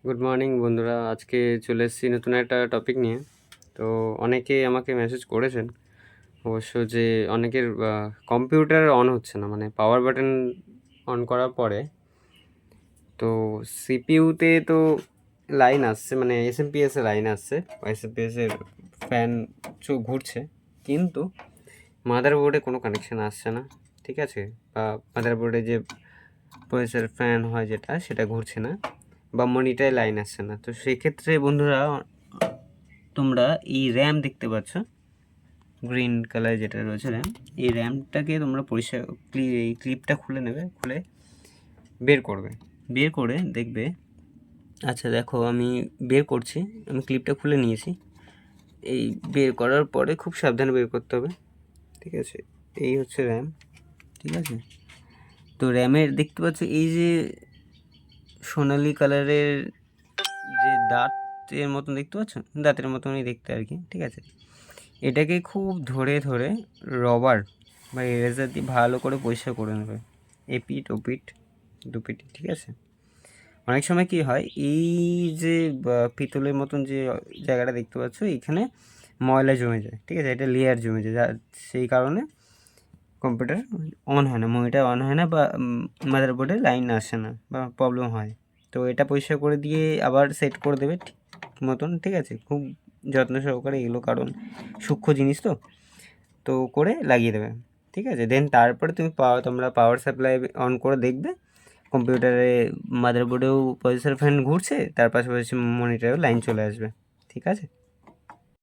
Good morning বন্ধুরা, আজকে চলে এসেছি নতুন একটা টপিক নিয়ে। তো অনেকেই আমাকে মেসেজ করেছেন অবশ্য যে অনেকের কম্পিউটার অন হচ্ছে না, মানে পাওয়ার বাটন অন করার পরে তো সিপিইউতে তো লাইন আসছে, মানে এসএমপিএসের লাইন আসছে, এসএমপিএসের ফ্যান ঘুরছে, কিন্তু মাদারবোর্ডে কোনো কানেকশান আসছে না, ঠিক আছে? বা মাদারবোর্ডে যে প্রসেসর ফ্যান হয় যেটা, সেটা ঘুরছে না, বা মনিটারে লাইন আসছে না। তো সেক্ষেত্রে বন্ধুরা, তোমরা এই র্যাম দেখতে পাচ্ছ, গ্রিন কালার যেটা রয়েছে র্যাম, এই র্যামটাকে তোমরা পরিষ্কার এই ক্লিপটা খুলে নেবে, খুলে বের করবে, বের করে দেখবে। আচ্ছা দেখো, আমি বের করছি, আমি ক্লিপটা খুলে নিয়েছি। এই বের করার পরে খুব সাবধানে বের করতে হবে, ঠিক আছে? এই হচ্ছে র্যাম, ঠিক আছে? তো র্যামের দেখতে পাচ্ছ এই যে সোনালি কালারের যে দাঁতের মতন দেখতে পাচ্ছ, দাঁতের মতনই দেখতে আর কি, ঠিক আছে? এটাকে খুব ধরে ধরে রবার বা এরেজার দিয়ে ভালো করে পরিষ্কার করে নেবে, এপিঠ ওপিঠ দুপিঠ, ঠিক আছে? অনেক সময় কি হয়, এই যে পিতলের মতন যে জায়গাটা দেখতে পাচ্ছ, এখানে ময়লা জমে যায়, ঠিক আছে? এটা লেয়ার জমে যায়, সেই কারণে কম্পিউটার অন হয় না, মনিটর অন হয় না, বা মাদারবোর্ডে লাইন আসে না, বা প্রবলেম হয়। তো এটা পরিষ্কার করে দিয়ে আবার সেট করে দেবে ঠিক মতন, ঠিক আছে? খুব যত্ন সহকারে এগুলো, কারণ সূক্ষ্ম জিনিস তো তো করে লাগিয়ে দেবে, ঠিক আছে? দেন তারপরে তোমরা পাওয়ার সাপ্লাই অন করে দেখবে কম্পিউটারে মাদারবোর্ডেও প্রসেসর ফ্যান ঘুরছে, তার পাশাপাশি মনিটরেও লাইন চলে আসবে, ঠিক আছে?